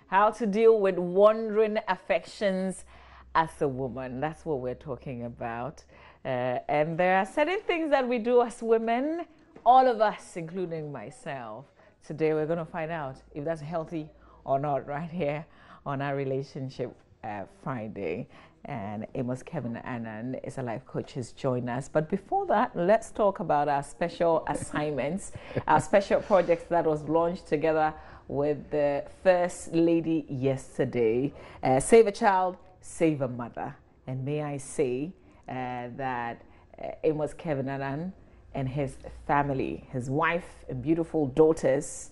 How to deal with wandering affections as a woman. That's what we're talking about. And there are certain things that we do as women, all of us, including myself. Today we're going to find out if that's healthy or not right here on our Relationship Friday. And Amos Kevin Annan is a life coach who's joined us. But before that, let's talk about our special assignments, our special projects that was launched together with the First Lady yesterday. Save a child, save a mother. And may I say that Amos Kevin Annan and his family, his wife and beautiful daughters,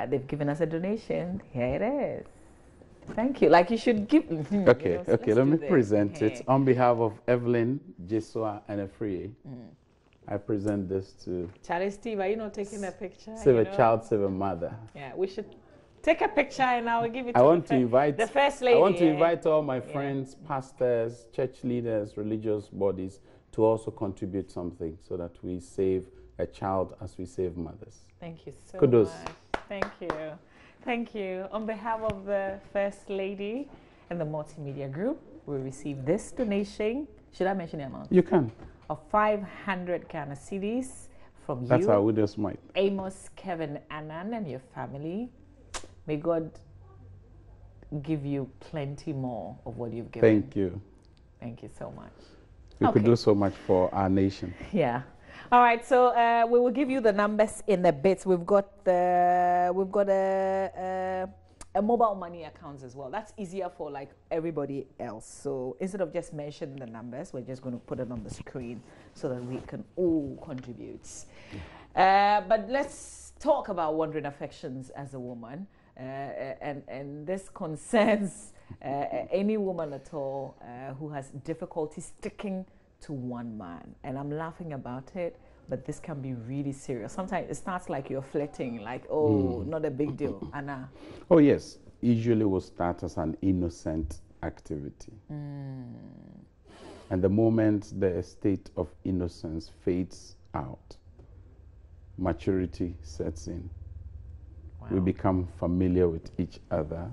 they've given us a donation. Here it is. Thank you. Like you should give. Okay, let me present it. On behalf of Evelyn, Jesua, and Efrie, I present this to Charlie Steve, are you not taking a picture? Save a child, save a mother. Yeah, we should take a picture and I will give it to the First Lady. I want to invite all my friends, pastors, church leaders, religious bodies to also contribute something so that we save a child as we save mothers. Thank you so Kudos. much. Thank you. Thank you. On behalf of the First Lady and the Multimedia Group, we received this donation. Should I mention the amount? You can. Of 500 Ghana cedis from That's you, our widow's mite. Amos Kevin Annan, and your family. May God give you plenty more of what you've given. Thank you. Thank you so much. We could do so much for our nation. Yeah. All right, so we will give you the numbers in a bit. We've got a mobile money account as well. That's easier for like everybody else. So instead of just mentioning the numbers, we're just going to put it on the screen so that we can all contribute. But let's talk about wandering affections as a woman, and this concerns any woman at all who has difficulty sticking to one man. And I'm laughing about it, but this can be really serious. Sometimes it starts like you're flirting, like, oh, not a big deal. Anna. Oh, yes. Usually will start as an innocent activity. And the moment the state of innocence fades out, maturity sets in. Wow. We become familiar with each other.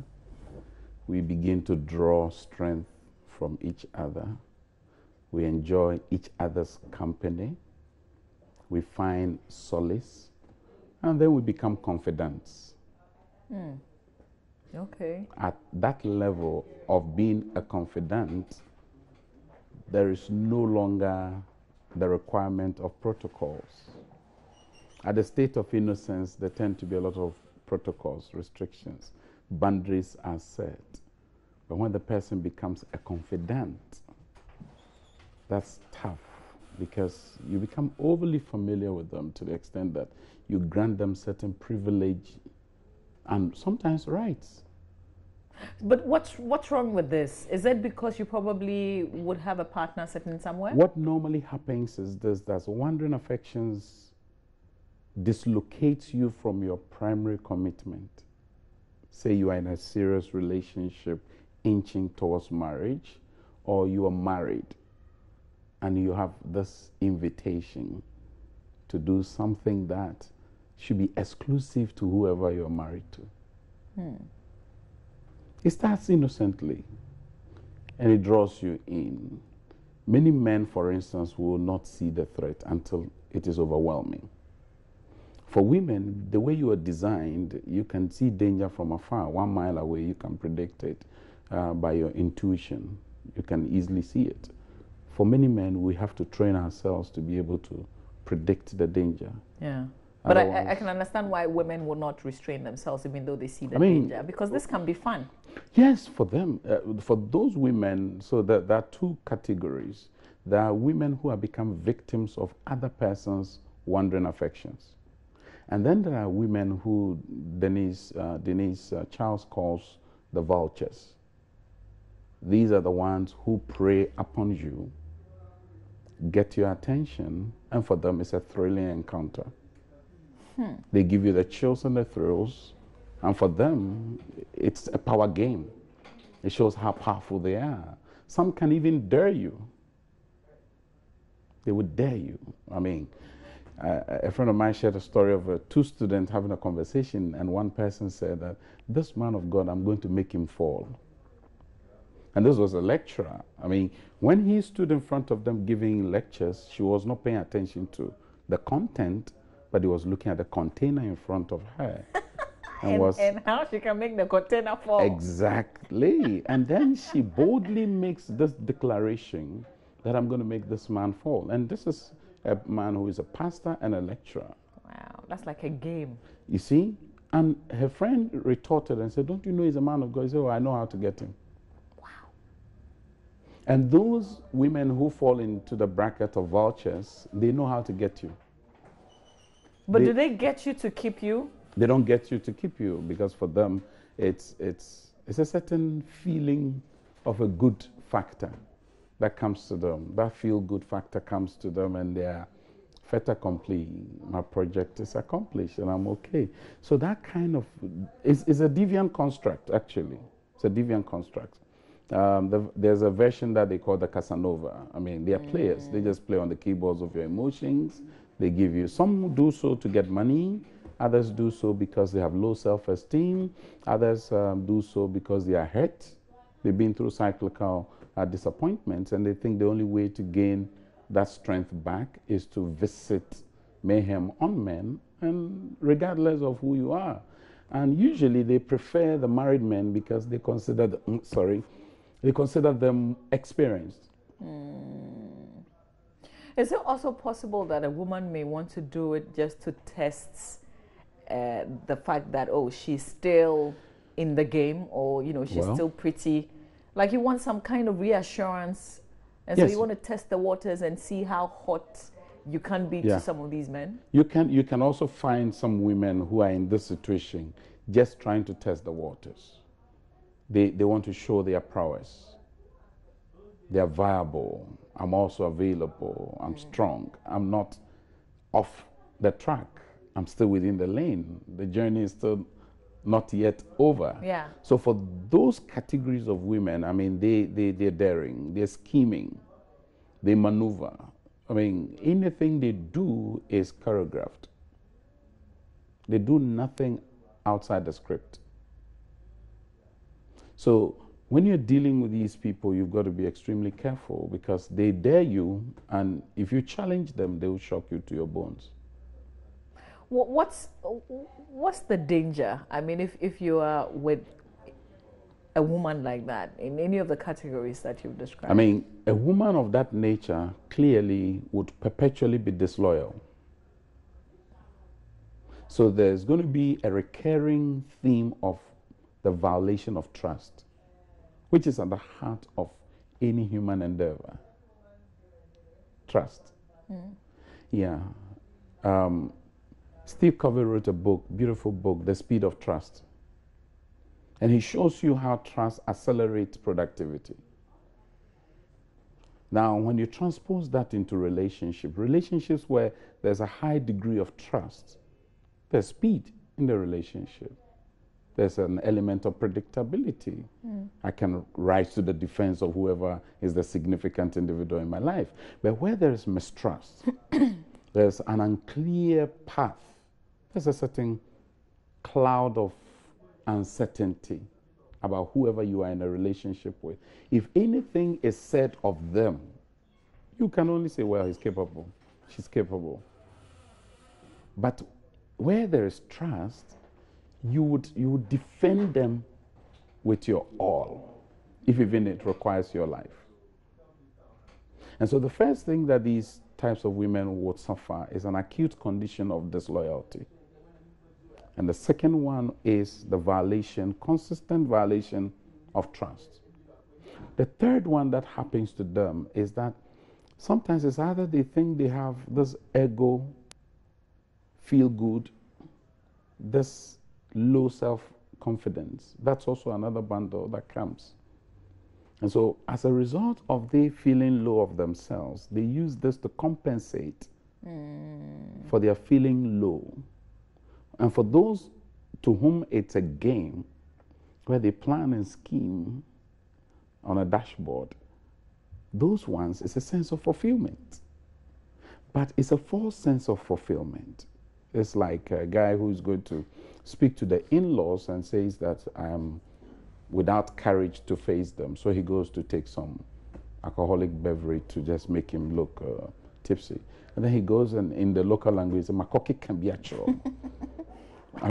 We begin to draw strength from each other. We enjoy each other's company. We find solace. And then we become confidants. Okay. At that level of being a confidant, there is no longer the requirement of protocols. At the state of innocence, there tend to be a lot of protocols, restrictions, boundaries are set. But when the person becomes a confidant, that's tough because you become overly familiar with them to the extent that you grant them certain privilege and sometimes rights. But what's wrong with this? Is it because you probably would have a partner sitting somewhere? What normally happens is this, that wandering affections dislocates you from your primary commitment. Say you are in a serious relationship inching towards marriage, or you are married and you have this invitation to do something that should be exclusive to whoever you're married to. It starts innocently and it draws you in. Many men, for instance, will not see the threat until it is overwhelming. For women, the way you are designed, you can see danger from afar. 1 mile away, you can predict it by your intuition. You can easily see it. For many men, we have to train ourselves to be able to predict the danger. Yeah. But I can understand why women will not restrain themselves even though they see the danger, because this can be fun. Yes, for them. For those women, so there are two categories. There are women who have become victims of other persons' wandering affections. And then there are women who Denise Charles calls the vultures. These are the ones who prey upon you, get your attention, and for them it's a thrilling encounter. They give you the chills and the thrills, and for them it's a power game. It shows how powerful they are. Some can even dare you. They would dare you. I mean, A friend of mine shared a story of two students having a conversation, and one person said that this man of God, I'm going to make him fall. And this was a lecturer. I mean, when he stood in front of them giving lectures, she was not paying attention to the content, but he was looking at the container in front of her. And how she can make the container fall. Exactly. And then she boldly makes this declaration that I'm going to make this man fall. And this is a man who is a pastor and a lecturer. Wow, that's like a game. You see? And her friend retorted and said, don't you know he's a man of God? He said, oh, I know how to get him. Wow. And those women who fall into the bracket of vultures, they know how to get you. But do they get you to keep you? They don't get you to keep you, because for them, it's a certain feeling of a good factor that comes to them. That feel-good factor comes to them, and they are fait accompli. My project is accomplished, and I'm okay. So that kind of is a deviant construct, actually. It's a deviant construct. There's a version that they call the Casanova. I mean, they are players. They just play on the keyboards of your emotions. They give you, some do so to get money. Others do so because they have low self-esteem. Others do so because they are hurt. They've been through cyclical disappointments, and they think the only way to gain that strength back is to visit mayhem on men, and regardless of who you are. And usually they prefer the married men because they consider they consider them experienced. Is it also possible that a woman may want to do it just to test the fact that, oh, she's still in the game, or, you know, she's still pretty? Like, you want some kind of reassurance, and so you want to test the waters and see how hot you can be to some of these men? You can also find some women who are in this situation just trying to test the waters. They want to show their prowess. They are viable. I'm also available. I'm strong. I'm not off the track. I'm still within the lane. The journey is still not yet over. Yeah. So for those categories of women, I mean, they're daring, they're scheming, they maneuver. I mean, anything they do is choreographed. They do nothing outside the script. So when you're dealing with these people, you've got to be extremely careful, because they dare you, and if you challenge them, they will shock you to your bones. What's the danger? I mean, if you are with a woman like that in any of the categories that you've described? I mean, a woman of that nature clearly would perpetually be disloyal. So there's going to be a recurring theme of the violation of trust, which is at the heart of any human endeavor. Trust. Yeah. Steve Covey wrote a book, beautiful book, The Speed of Trust. And he shows you how trust accelerates productivity. Now, when you transpose that into relationships where there's a high degree of trust, there's speed in the relationship. There's an element of predictability. I can rise to the defense of whoever is the significant individual in my life. But where there is mistrust, there's an unclear path. There's a certain cloud of uncertainty about whoever you are in a relationship with. If anything is said of them, you can only say, well, he's capable, she's capable. But where there is trust, you would defend them with your all, if even it requires your life. And so the first thing that these types of women would suffer is an acute condition of disloyalty. And the second one is the violation, consistent violation of trust. The third one that happens to them is that sometimes it's either they think they have this ego, feel good, this low self-confidence. That's also another bundle that comes. And so as a result of they feeling low of themselves, they use this to compensate for their feeling low. And for those to whom it's a game, where they plan and scheme on a dashboard, those ones is a sense of fulfillment. But it's a false sense of fulfillment. It's like a guy who's going to speak to the in-laws and says that I am without courage to face them. So he goes to take some alcoholic beverage to just make him look tipsy. And then he goes and in the local language, "Makoki can be actual." I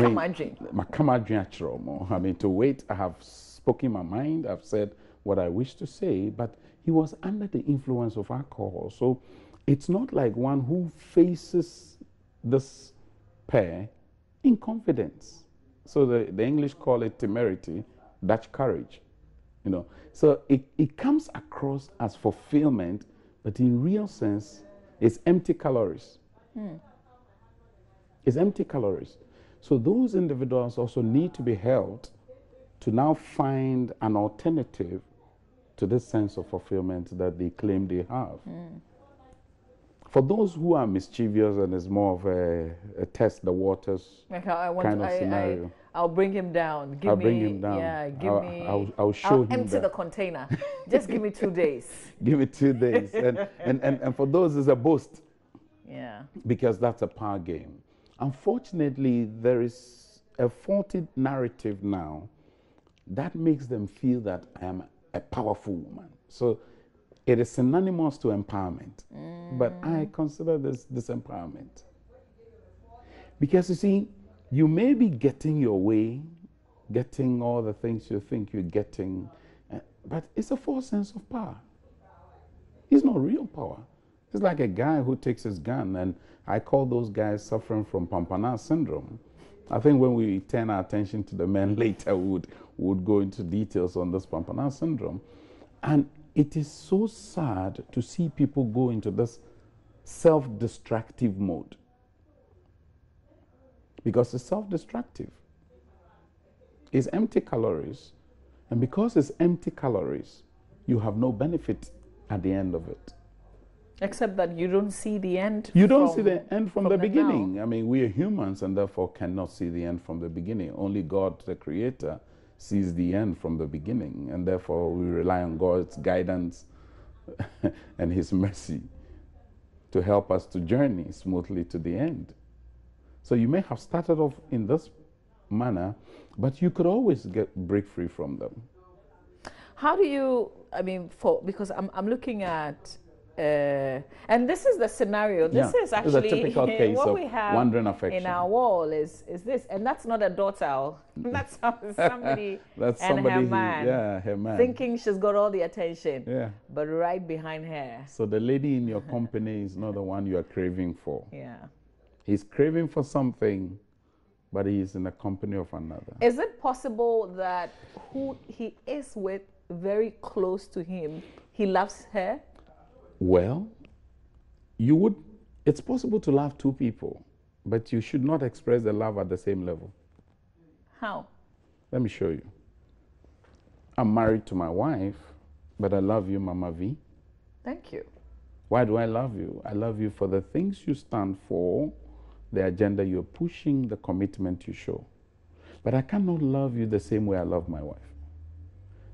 mean, to wait, I have spoken my mind, I've said what I wish to say, but he was under the influence of alcohol. So it's not like one who faces this pair in confidence. So the English call it temerity, Dutch courage. You know, so it comes across as fulfillment, but in real sense, it's empty calories. It's empty calories. So those individuals also need to be helped to now find an alternative to this sense of fulfillment that they claim they have. For those who are mischievous and it's more of a test the waters kind of scenario. I'll bring him down. I'll bring him down. Yeah, I'll show him empty the container. Just give me 2 days. Give it 2 days. And for those, it's a boast. Yeah. Because that's a power game. Unfortunately, there is a faulty narrative now that makes them feel that I am a powerful woman. So it is synonymous to empowerment. But I consider this disempowerment. Because you see, you may be getting your way, getting all the things you think you're getting, but it's a false sense of power. It's not real power. It's like a guy who takes his gun, and I call those guys suffering from Pampana syndrome. I think when we turn our attention to the men later, we would go into details on this Pampana syndrome. And it is so sad to see people go into this self-destructive mode. Because it's self-destructive. It's empty calories. And because it's empty calories, you have no benefit at the end of it. Except that you don't see the end. You don't see the end from the beginning. Now. I mean, we are humans and therefore cannot see the end from the beginning. Only God, the Creator, sees the end from the beginning. And therefore, we rely on God's guidance and His mercy to help us to journey smoothly to the end. So you may have started off in this manner, but you could always break free from them. How do you, I mean, because I'm looking at, and this is the scenario. This is actually a typical case what of we have wandering affection. In our wall is this, and that's not a daughter. That's somebody that's and somebody her man, thinking she's got all the attention, but right behind her. So the lady in your company is not the one you are craving for. Yeah, he's craving for something, but he is in the company of another. Is it possible that who he is with, very close to him, he loves her? Well, it's possible to love two people, but you should not express the love at the same level. How? Let me show you. I'm married to my wife, but I love you, Mama V. Thank you. Why do I love you? I love you for the things you stand for, the agenda you're pushing, the commitment you show. But I cannot love you the same way I love my wife.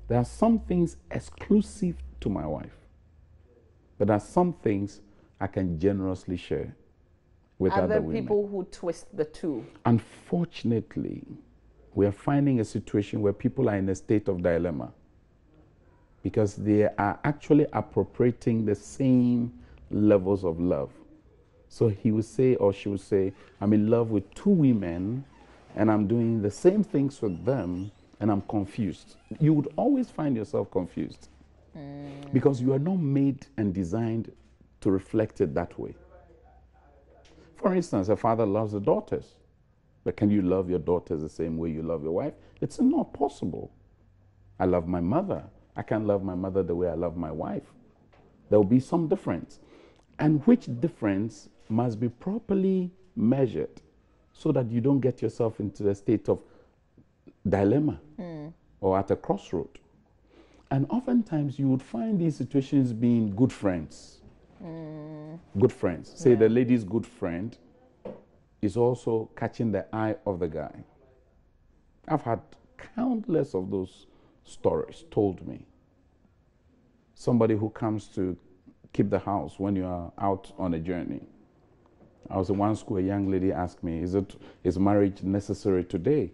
There are some things exclusive to my wife. But there are some things I can generously share with other women. Are there people who twist the two? Unfortunately, we are finding a situation where people are in a state of dilemma because they are actually appropriating the same levels of love. So he would say, or she would say, I'm in love with two women and I'm doing the same things with them and I'm confused. You would always find yourself confused. Because you are not made and designed to reflect it that way. For instance, a father loves the daughters. But can you love your daughters the same way you love your wife? It's not possible. I love my mother. I can't love my mother the way I love my wife. There will be some difference. And which difference must be properly measured so that you don't get yourself into a state of dilemma or at a crossroad. And oftentimes you would find these situations being good friends. Good friends. Say the lady's good friend is also catching the eye of the guy. I've had countless of those stories told me. Somebody who comes to keep the house when you are out on a journey. I was in one school, a young lady asked me, is marriage necessary today?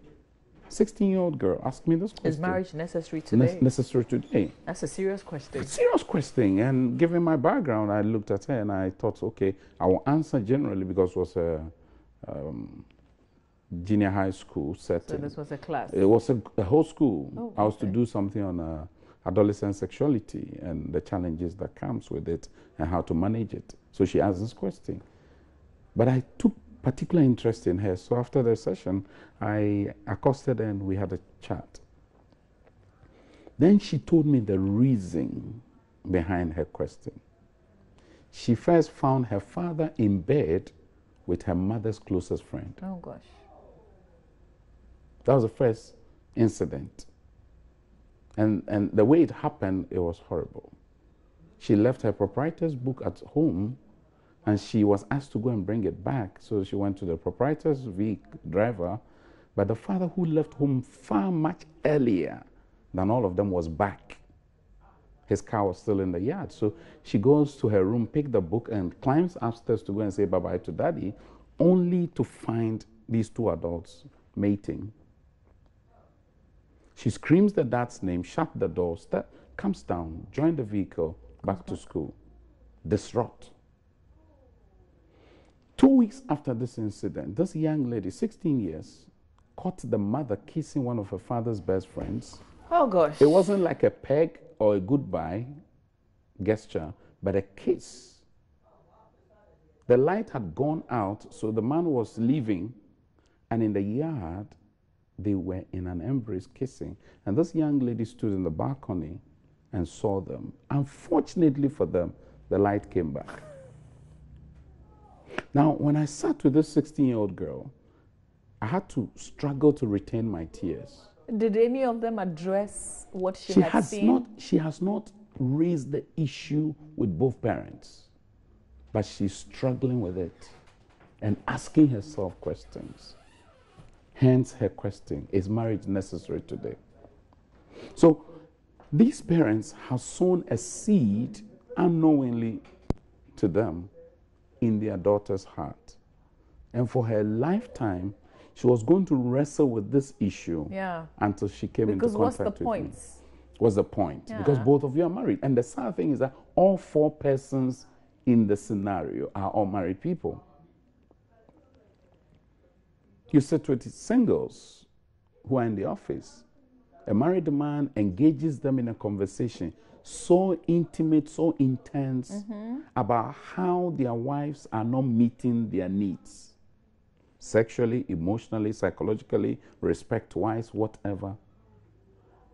16-year-old girl asked me this question. Is marriage necessary today? Necessary today. That's a serious question. It's a serious question. And given my background, I looked at her and I thought, okay, I will answer generally because it was a junior high school setting. So this was a class? It was a whole school. Oh, I was to do something on adolescent sexuality and the challenges that comes with it and how to manage it. So she asked this question. But I took particular interest in her. So after the session, I accosted her and we had a chat. Then she told me the reason behind her question. She first found her father in bed with her mother's closest friend. Oh, gosh. That was the first incident. And the way it happened, it was horrible. She left her proprietor's book at home and she was asked to go and bring it back. So she went to the proprietor's driver, but the father who left home far much earlier than all of them was back. His car was still in the yard. So she goes to her room, picks the book and climbs upstairs to go and say bye-bye to daddy, only to find these two adults mating. She screams the dad's name, shut the door, comes down, join the vehicle, back to school. Distraught. 2 weeks after this incident, this young lady, 16 years, caught the mother kissing one of her father's best friends. Oh, gosh. It wasn't like a peg or a goodbye gesture, but a kiss. The light had gone out, so the man was leaving, and in the yard, they were in an embrace kissing. And this young lady stood in the balcony and saw them. Unfortunately for them, the light came back. Now, when I sat with this 16-year-old girl, I had to struggle to retain my tears. Did any of them address what she had seen? She has not raised the issue with both parents, but she's struggling with it and asking herself questions. Hence her question, is marriage necessary today? So these parents have sown a seed unknowingly to them in their daughter's heart. And for her lifetime, she was going to wrestle with this issue until she came into contact with me. What's the point? Yeah. Because both of you are married. And the sad thing is that all four persons in the scenario are all married people. You sit with singles who are in the office. A married man engages them in a conversation so intimate, so intense about how their wives are not meeting their needs. Sexually, emotionally, psychologically, respect-wise, whatever.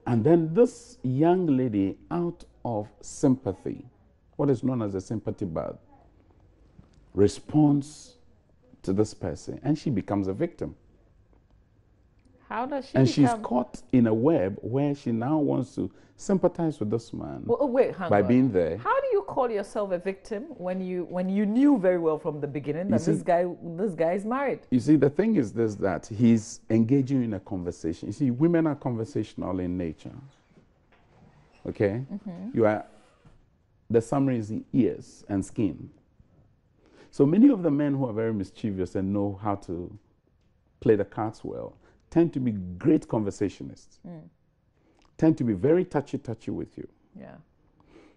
And then this young lady, out of sympathy, what is known as a sympathy bad, responds to this person, and she becomes a victim. How does she And she's caught in a web where she now wants to sympathize with this man by being there. How do you call yourself a victim when you knew very well from the beginning that this guy is married? You see, the thing is this, that he's engaging in a conversation. You see, women are conversational in nature. Okay? The summary is the ears and skin. So many of the men who are very mischievous and know how to play the cards well tend to be great conversationalists, tend to be very touchy with you. Yeah.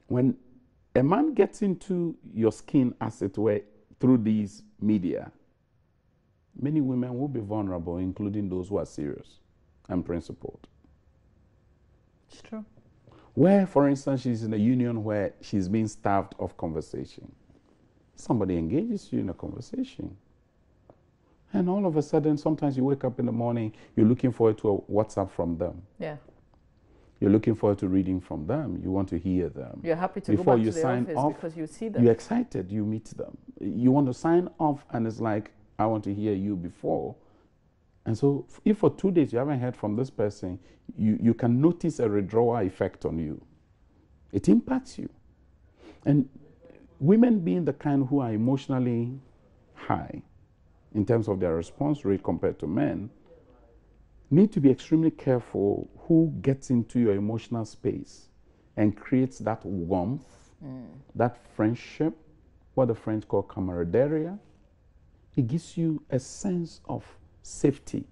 When a man gets into your skin, as it were, through these media, many women will be vulnerable, including those who are serious and principled. It's true. Where, for instance, she's in a union where she's being starved of conversation. Somebody engages you in a conversation. And all of a sudden, sometimes you wake up in the morning, you're looking forward to a WhatsApp from them. Yeah. You're looking forward to reading from them. You want to hear them. You're happy to go back to the office because you see them. You're excited, you meet them. You want to sign off, and it's like, I want to hear you before. And so if for 2 days you haven't heard from this person, you can notice a withdrawal effect on you. It impacts you. And women being the kind who are emotionally high in terms of their response rate compared to men, need to be extremely careful who gets into your emotional space and creates that warmth, that friendship, what the French call camaraderie, It gives you a sense of safety.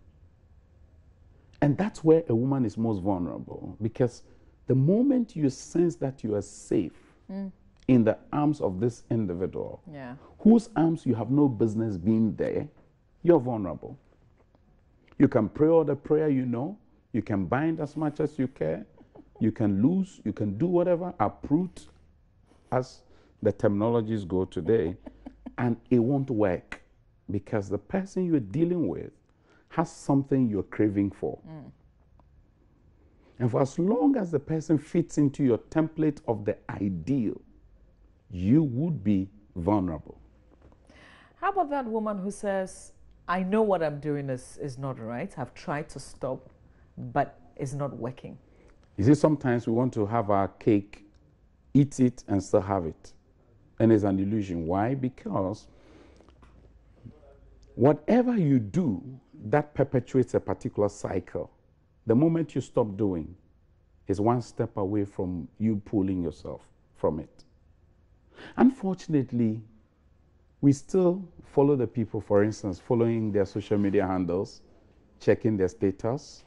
And that's where a woman is most vulnerable, because the moment you sense that you are safe in the arms of this individual, whose arms you have no business being there, you're vulnerable. You can pray all the prayer you know, you can bind as much as you care, you can lose, you can do whatever, uproot, as the terminologies go today, and it won't work, because the person you're dealing with has something you're craving for. And for as long as the person fits into your template of the ideal, you would be vulnerable. How about that woman who says, I know what I'm doing is not right, I've tried to stop, but it's not working? You see, sometimes we want to have our cake, eat it, and still have it. And it's an illusion. Why? Because whatever you do that perpetuates a particular cycle, the moment you stop doing is one step away from you pulling yourself from it. Unfortunately, we still follow the people, for instance, following their social media handles, checking their status,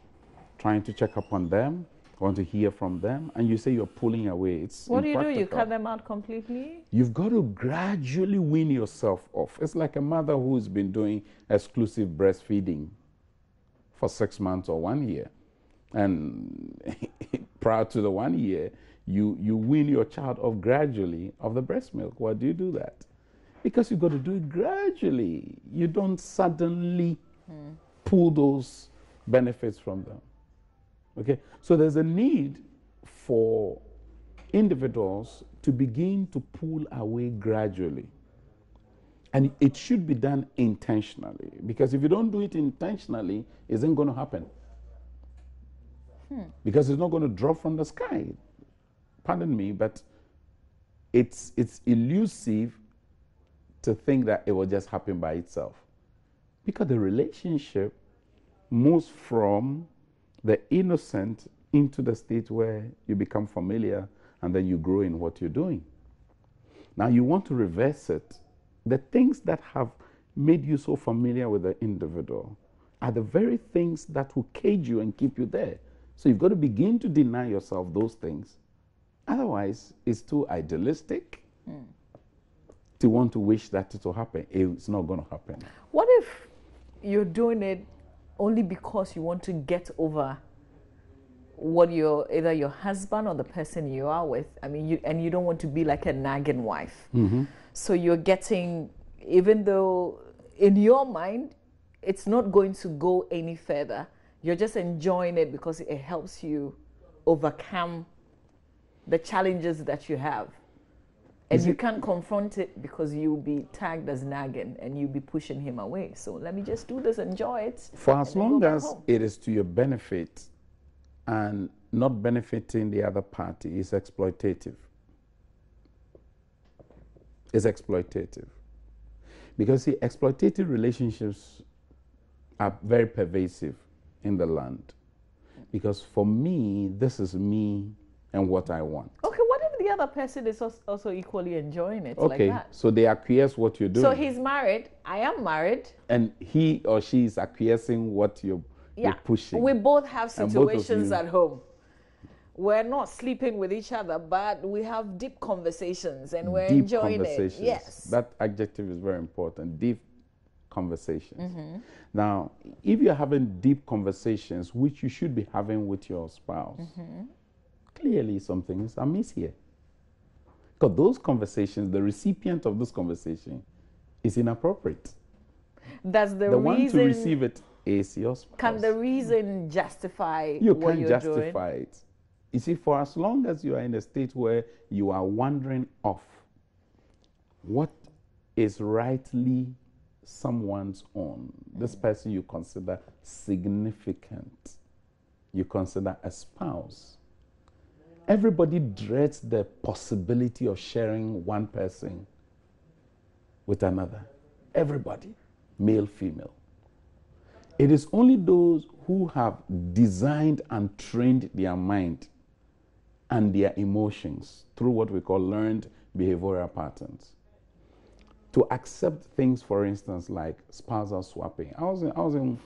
trying to check up on them, want to hear from them, and you say you're pulling away. It's what do you do? You cut them out completely? You've got to gradually wean yourself off. It's like a mother who's been doing exclusive breastfeeding for 6 months or 1 year. And prior to the 1 year, you wean your child off gradually of the breast milk. Why do you do that? Because you've got to do it gradually. You don't suddenly pull those benefits from them. Okay? So there's a need for individuals to begin to pull away gradually. And it should be done intentionally, because if you don't do it intentionally, it isn't going to happen. Because it's not going to drop from the sky. Pardon me, but it's elusive to think that it will just happen by itself. Because the relationship moves from the innocent into the state where you become familiar and then you grow in what you're doing. Now you want to reverse it. The things that have made you so familiar with the individual are the very things that will cage you and keep you there. So you've got to begin to deny yourself those things. Otherwise, it's too idealistic to want to wish that it will happen. It's not going to happen. What if you're doing it only because you want to get over what either your husband or the person you are with? I mean, you don't want to be like a nagging wife. So you're getting, even though in your mind it's not going to go any further, you're just enjoying it because it helps you overcome the challenges that you have. And you can't confront it because you'll be tagged as nagging and you'll be pushing him away. So let me just do this, enjoy it. For as long as it is to your benefit and not benefiting the other party, it's exploitative. It's exploitative. Because see, exploitative relationships are very pervasive in the land. Because for me, this is me and what I want. Okay, what if the other person is also equally enjoying it okay, like that? So they acquiesce what you're doing. So he's married, I am married. And he or she is acquiescing what you're pushing. We both have situations at home. We're not sleeping with each other, but we have deep conversations and we're enjoying it. Yes. That adjective is very important. Deep conversations. Now, if you're having deep conversations, which you should be having with your spouse, clearly something is amiss here. Because those conversations, the recipient of this conversation is inappropriate. That's the reason. one to receive it is your spouse. Can the reason justify you what can't you're justify doing? it. You see, for as long as you are in a state where you are wandering off what is rightly someone's own, this person you consider significant, you consider a spouse. Everybody dreads the possibility of sharing one person with another. Everybody, male, female. It is only those who have designed and trained their mind and their emotions through what we call learned behavioral patterns to accept things, for instance, like spousal swapping. I was in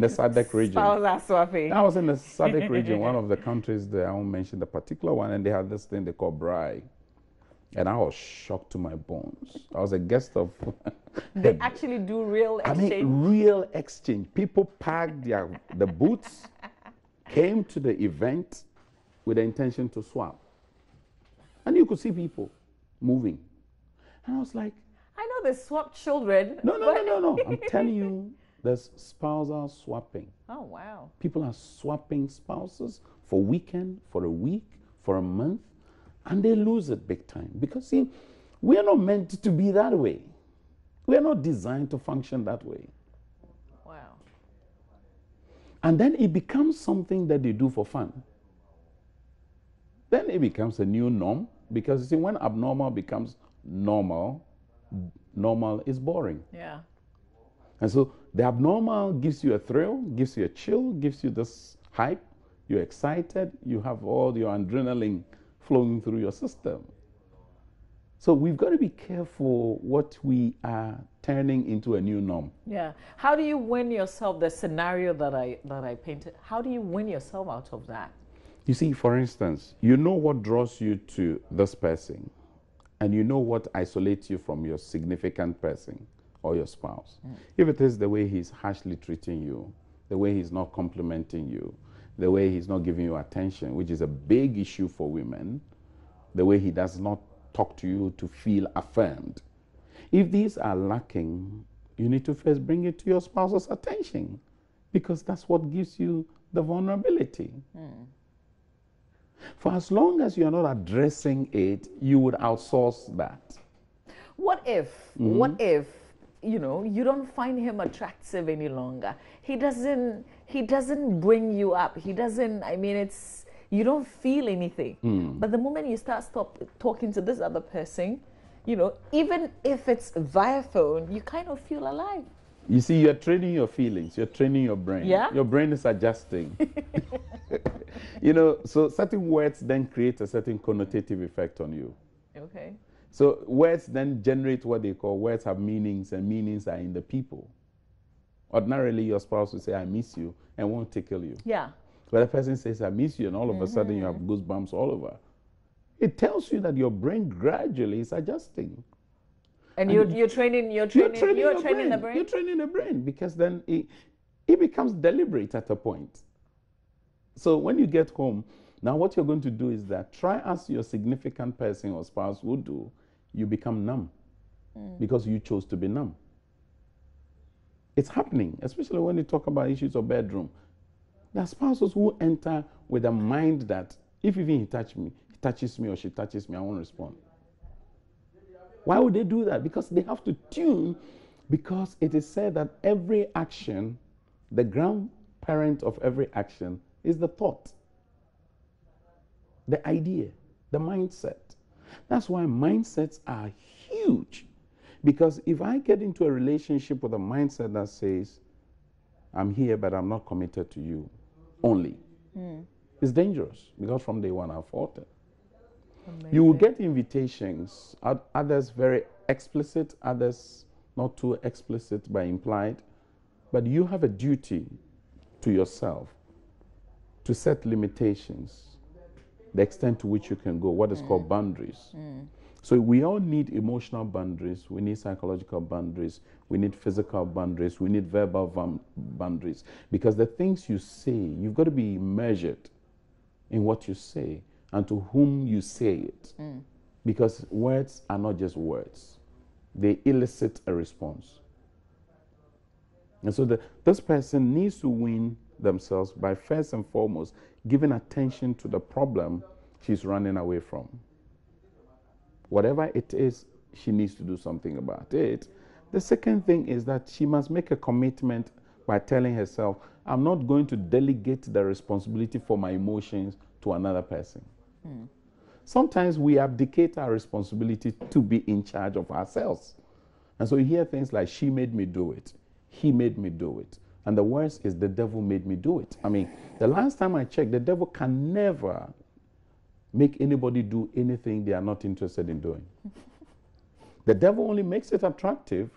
the SADC region. Spousal swapping. I was in the SADC region, one of the countries there. I won't mention the particular one, and they had this thing they call BRI. And I was shocked to my bones. I was a guest of. They actually do real exchange? I mean, real exchange. People packed the boots, came to the event with the intention to swap. And you could see people moving. And I was like, I know they swap children. No. I'm telling you, there's spousal swapping. Oh, wow. People are swapping spouses for weekend, for a week, for a month, and they lose it big time. Because, see, we are not meant to be that way. We are not designed to function that way. Wow. And then it becomes something that they do for fun. Then it becomes a new norm. Because, you see, when abnormal becomes normal, normal is boring. Yeah. And so the abnormal gives you a thrill, gives you a chill, gives you this hype. You're excited. You have all your adrenaline flowing through your system. So we've got to be careful what we are turning into a new norm. Yeah. How do you win yourself, the scenario that I painted, how do you win yourself out of that? You see, for instance, you know what draws you to this person, and you know what isolates you from your significant person or your spouse. If it is the way he's harshly treating you, the way he's not complimenting you, the way he's not giving you attention, which is a big issue for women, the way he does not talk to you to feel affirmed. If these are lacking, you need to first bring it to your spouse's attention, because that's what gives you the vulnerability. For as long as you're not addressing it, you would outsource that. What if, you know, you don't find him attractive any longer? He doesn't bring you up. He doesn't, I mean, you don't feel anything. But the moment you start talking to this other person, you know, even if it's via phone, you kind of feel alive. You see, you're training your feelings. You're training your brain. Yeah? Your brain is adjusting. You know, so certain words then create a certain connotative effect on you. Okay. So words then generate what they call, words have meanings, and meanings are in the people. Ordinarily, your spouse will say, I miss you, and won't tickle you. Yeah. But a person says, I miss you, and all of a sudden you have goosebumps all over. It tells you that your brain gradually is adjusting. And you're training the brain? You're training the brain, because then it becomes deliberate at a point. So when you get home, now what you're going to do is that try as your significant person or spouse would do, you become numb because you chose to be numb. It's happening, especially when you talk about issues of bedroom. There are spouses who enter with a mind that if even he touches me or she touches me, I won't respond. Why would they do that? Because they have to tune, because it is said that every action, the grandparent of every action is the thought, the idea, the mindset. That's why mindsets are huge. Because if I get into a relationship with a mindset that says, I'm here, but I'm not committed to you only, it's dangerous, because from day one I've fought it. Amazing. You will get invitations, others very explicit, others not too explicit but implied. But you have a duty to yourself to set limitations, the extent to which you can go, what is called boundaries. So we all need emotional boundaries, we need psychological boundaries, we need physical boundaries, we need verbal boundaries. Because the things you say, you've got to be measured in what you say and to whom you say it. Because words are not just words. They elicit a response. And so this person needs to win themselves by first and foremost giving attention to the problem she's running away from. Whatever it is, she needs to do something about it. The second thing is that she must make a commitment by telling herself, I'm not going to delegate the responsibility for my emotions to another person. Sometimes we abdicate our responsibility to be in charge of ourselves. And so you hear things like, she made me do it. He made me do it. And the worst is, the devil made me do it. I mean, the last time I checked, the devil can never make anybody do anything they are not interested in doing. The devil only makes it attractive,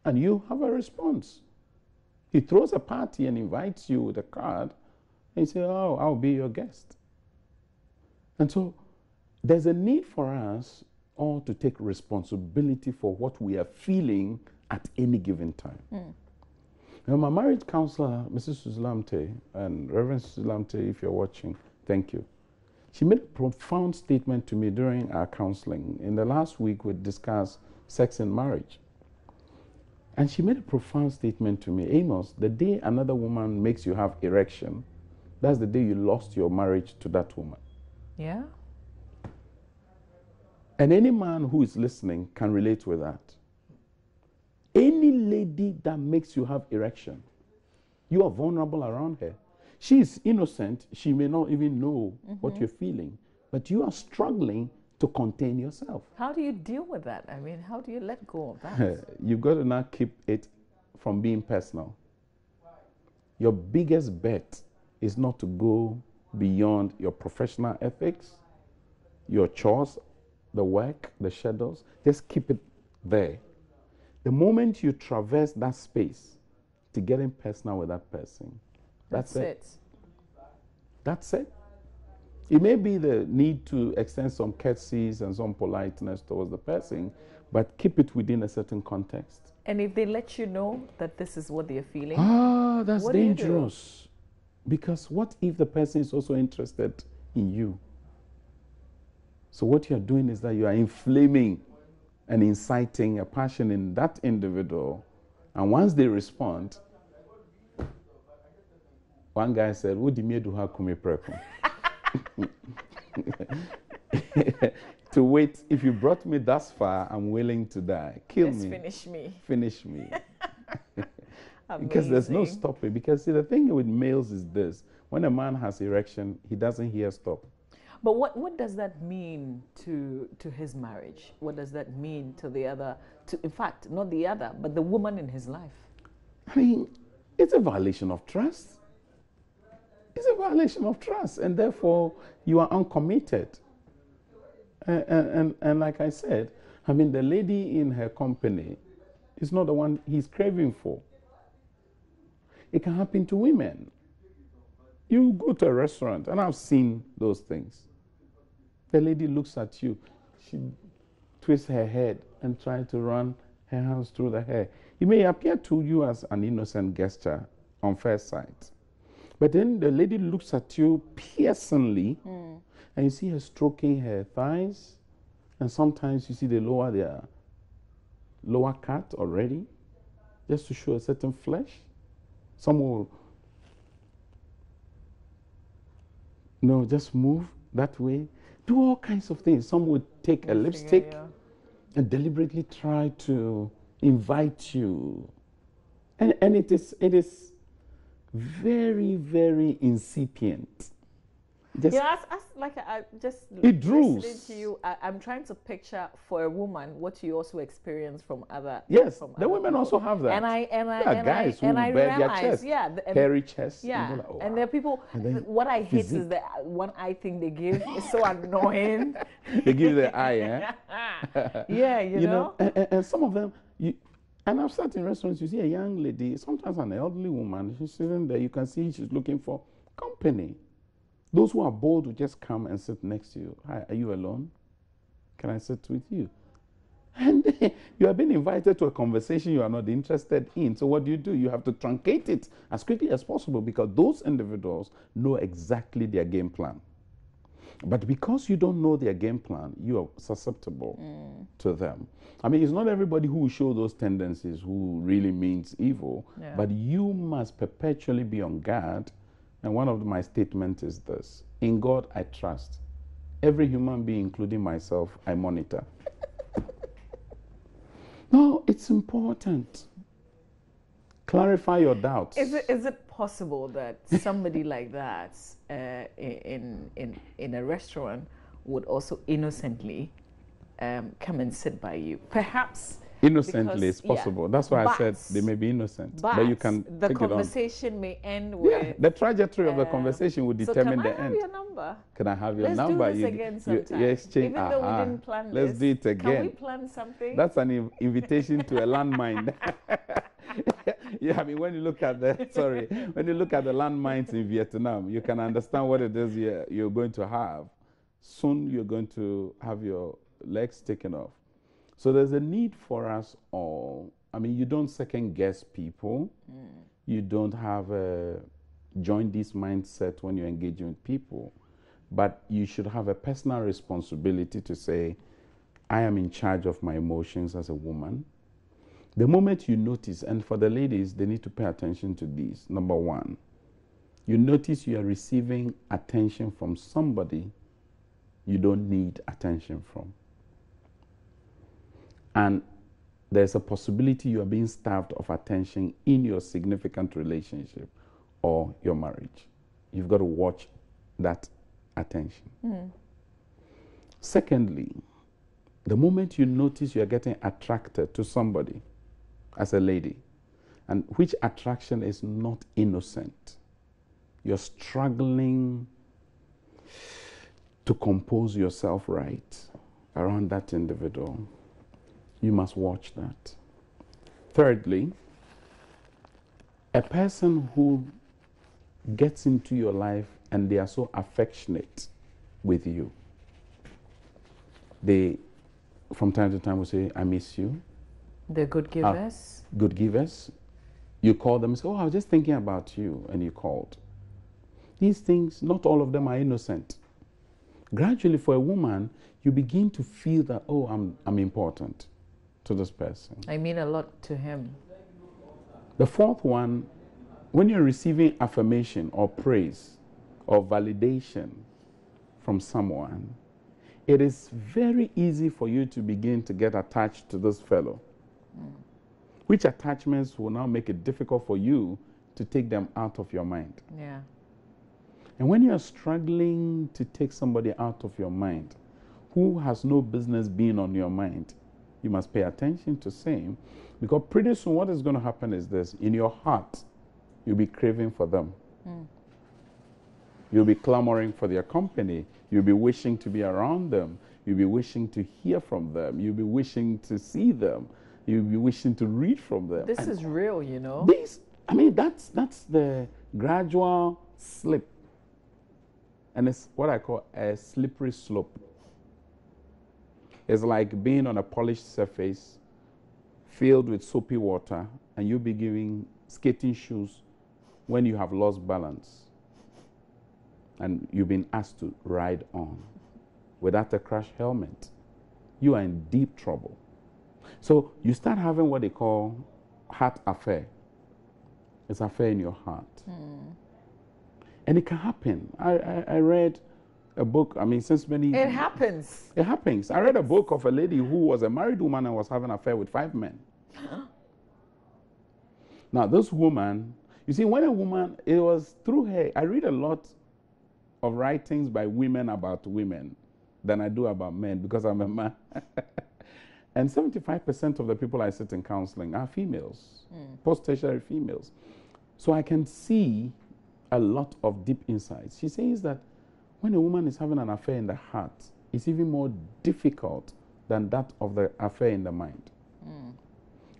and you have a response. He throws a party and invites you with a card, and you say, oh, I'll be your guest. And so there's a need for us all to take responsibility for what we are feeling at any given time. Now, my marriage counselor, Mrs. Suzulamte, and Reverend Suzulamte, if you're watching, thank you. She made a profound statement to me during our counseling. In the last week, we discussed sex in marriage. And she made a profound statement to me. Amos, the day another woman makes you have erection, that's the day you lost your marriage to that woman. Yeah. And any man who is listening can relate with that. Any lady that makes you have erection, you are vulnerable around her. She is innocent. She may not even know what you're feeling, but you are struggling to contain yourself. How do you deal with that? I mean, how do you let go of that? You've got to not keep it from being personal. Your biggest bet is not to go beyond your professional ethics, your chores, the work, the schedules. Just keep it there. The moment you traverse that space to getting personal with that person, that's it. That's it. It may be the need to extend some courtesies and some politeness towards the person, but keep it within a certain context. And if they let you know that this is what they're feeling, that's what dangerous. Because what if the person is also interested in you? So what you're doing is that you are inflaming and inciting a passion in that individual. And once they respond, one guy said, "What do you do? How come you pregnant?" To wait, if you brought me thus far, I'm willing to die. Kill me. Finish me. Finish me. Because there's no stopping. Because see, the thing with males is this: when a man has erection, he doesn't hear stop. But what does that mean to his marriage? What does that mean to the other? In fact, not the other, but the woman in his life. I mean, it's a violation of trust. It's a violation of trust, and therefore you are uncommitted. And like I said, I mean, the lady in her company is not the one he's craving for. It can happen to women. You go to a restaurant, and I've seen those things. The lady looks at you, she twists her head and tries to run her hands through the hair. It may appear to you as an innocent gesture on first sight. But then the lady looks at you piercingly, and you see her stroking her thighs, and sometimes you see they lower their lower cut already, just to show a certain flesh. Some will, no, just move that way. Do all kinds of things. Some would take a lipstick and deliberately try to invite you. And it is very, very incipient. Just, yeah, like I just it drools. Listening to you, I'm trying to picture for a woman what you also experience from other. Yes, from the women also have that. And I guys who bear their chest, hairy chest. Yeah, like, oh, and there are people. What I hate is the one eye thing they give is so annoying. They give the eye, eh? Yeah, you know. And some of them, and I've sat in restaurants. You see a young lady, sometimes an elderly woman. She's sitting there. You can see she's looking for company. Those who are bold will just come and sit next to you. Hi, are you alone? Can I sit with you? And you have been invited to a conversation you are not interested in. So what do? You have to truncate it as quickly as possible because those individuals know exactly their game plan. But because you don't know their game plan, you are susceptible to them. I mean, it's not everybody who will show those tendencies who really means evil, but you must perpetually be on guard. And one of my statements is this: in God I trust. Every human being, including myself, I monitor. No, it's important. Clarify your doubts. Is it possible that somebody like that in a restaurant would also innocently come and sit by you? Perhaps Innocently, Because, it's possible. That's why I said they may be innocent, but you can the take it on. conversation may end Yeah, with. the trajectory of the conversation will So determine can I the have end. your number? Can I have your Let's number? do this again sometime. You exchange. Even though we didn't plan Let's this. do it again. Can we plan something? That's an invitation to a landmine. Yeah, I mean, when you look at the when you look at the landmines in Vietnam, you can understand what it is you're going to have. Soon you're going to have your legs taken off. So there's a need for us all. I mean, you don't second guess people. You don't have a join this mindset when you're engaging with people. But you should have a personal responsibility to say, I am in charge of my emotions as a woman. The moment you notice, and for the ladies, they need to pay attention to this. Number one, you notice you are receiving attention from somebody you don't need attention from. And there's a possibility you are being starved of attention in your significant relationship or your marriage. You've got to watch that attention. Secondly, the moment you notice you're getting attracted to somebody as a lady, and which attraction is not innocent, you're struggling to compose yourself right around that individual, you must watch that. Thirdly, a person who gets into your life and they are so affectionate with you, they from time to time will say, I miss you. They're good givers. Good givers. You call them and say, oh, I was just thinking about you, and you called. These things, not all of them are innocent. Gradually, for a woman, you begin to feel that, oh, I'm important to this person. I mean a lot to him. The fourth one, when you're receiving affirmation or praise or validation from someone, it is very easy for you to begin to get attached to this fellow, which attachments will now make it difficult for you to take them out of your mind. Yeah. And when you're struggling to take somebody out of your mind who has no business being on your mind, you must pay attention to same, because pretty soon what is going to happen is this: in your heart, you'll be craving for them. You'll be clamoring for their company. You'll be wishing to be around them. You'll be wishing to hear from them. You'll be wishing to see them. You'll be wishing to read from them. This is real, you know. I mean, that's the gradual slip. And it's what I call a slippery slope. It's like being on a polished surface filled with soapy water, and you'll be giving skating shoes when you have lost balance and you've been asked to ride on without a crash helmet. You are in deep trouble. So you start having what they call heart affair. It's affair in your heart. And it can happen. I read a book, I mean, since many... It happens. It happens. I read a book of a lady who was a married woman and was having an affair with 5 men. Now, this woman, you see, when a woman, it was through her, I read a lot of writings by women about women than I do about men, because I'm a man. And 75% of the people I sit in counseling are females, post-tertiary females. So I can see a lot of deep insights. She says that when a woman is having an affair in the heart, it's even more difficult than that of the affair in the mind.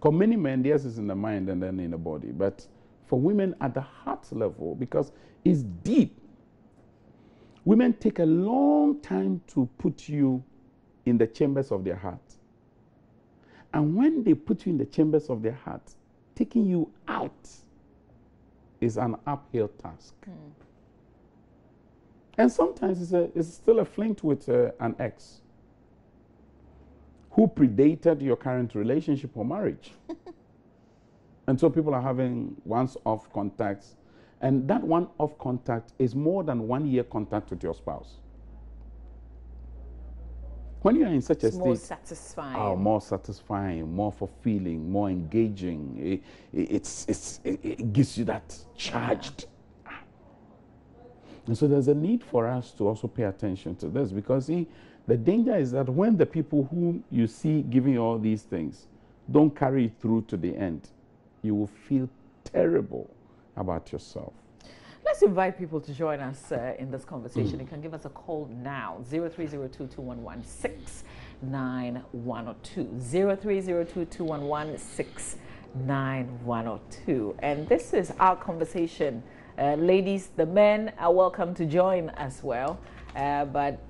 For many men, yes, it's in the mind and then in the body. But for women at the heart level, because it's deep, women take a long time to put you in the chambers of their heart. And when they put you in the chambers of their heart, taking you out is an uphill task. And sometimes it's still a flint with an ex who predated your current relationship or marriage. And so people are having once-off contacts. And that one-off contact is more than 1 year contact with your spouse. When you are in such a state, more satisfying. More satisfying, more fulfilling, more engaging. It gives you that charged. And so there's a need for us to also pay attention to this, because see, the danger is that when the people whom you see giving you all these things don't carry it through to the end, you will feel terrible about yourself. Let's invite people to join us in this conversation. You can give us a call now, 0302-211-6910, 0302-211-6910. And this is our conversation. Ladies, the men are welcome to join as well. But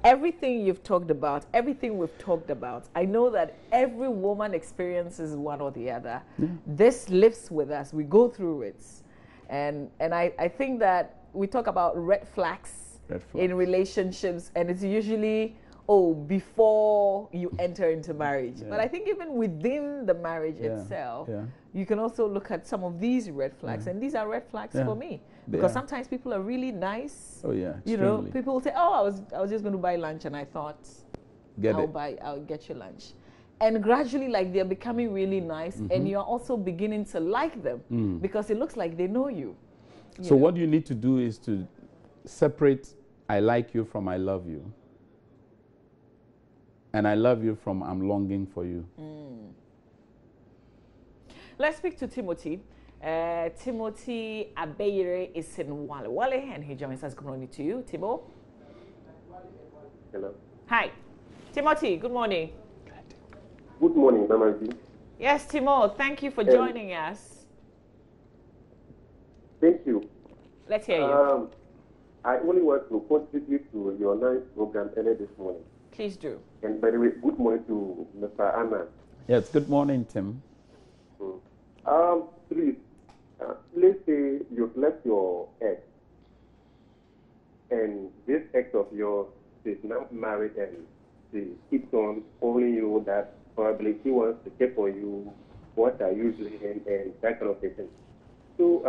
everything you've talked about, everything we've talked about, I know that every woman experiences one or the other. Yeah. This lives with us. We go through it. And I think that we talk about red flags in relationships, and it's usually, before you enter into marriage. Yeah. But I think even within the marriage itself, you can also look at some of these red flags, and these are red flags for me. Because sometimes people are really nice. Oh yeah, you know, people will say, "Oh, I was just going to buy lunch, and I thought I'll get you lunch." And gradually, like, they're becoming really nice, and you're also beginning to like them because it looks like they know you. So what you need to do is to separate "I like you" from "I love you," and "I love you" from "I'm longing for you." Let's speak to Timothy. Timothy Abeyere is in Wale Wale, and he joins us. Good morning to you, Timo. Hello. Hi, Timothy. Good morning. Good morning, Mama Z. Yes, Timo. Thank you for joining us. Thank you. Let's hear you. I only want to contribute to your nice program earlier this morning. Please do. And by the way, good morning to Mr. Anna. Yes, good morning, Tim. Please, let's say you've left your ex, and this ex of yours is now married, and she keeps on calling you that probably he wants to check on you, what are you doing, and that kind of thing. So,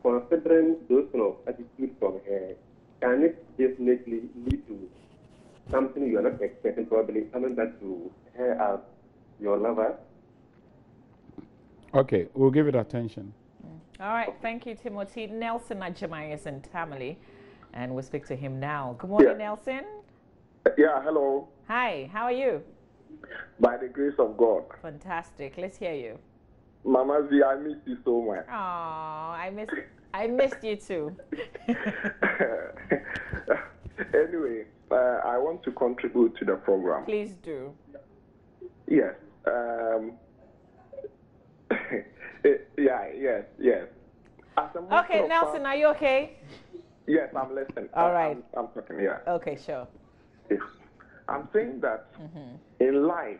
considering those kind of attitudes from her, can it definitely lead to something you are not expecting, probably coming back to her as your lover? Okay, we'll give it attention. All right, thank you, Timothy. Nelson Ajamai is in Tamale, and we'll speak to him now. Good morning, Nelson. Yeah, hello. Hi, how are you? By the grace of God. Fantastic. Let's hear you. Mama Z, I miss you so much. Oh, I missed you too. Anyway, I want to contribute to the program. Please do. Yes. Yes. Okay, Nelson, are you okay? Yes, I'm listening. All right. I'm talking, yeah. Okay, sure. Yes. I'm saying that in life,